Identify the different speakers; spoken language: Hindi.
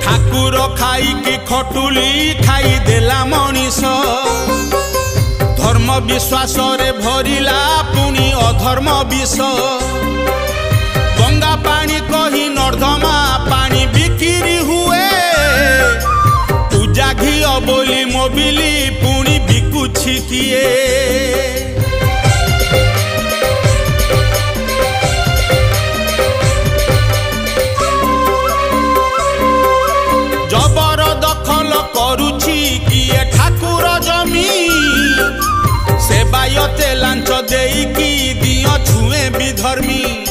Speaker 1: ठाकुर खाई कि खटुली खाई देला मनीष धर्म विश्वास रे भरिला पुणी अधर्म विष गंगा पानी कही नर्दमा पानी बिक्री हुए पूजा घी बोली मोबिली पुणी बिकुछि किए जबर दखल करुछि किए ठाकुर जमी सेवायते लांच देई कि दियो छुए विधर्मी।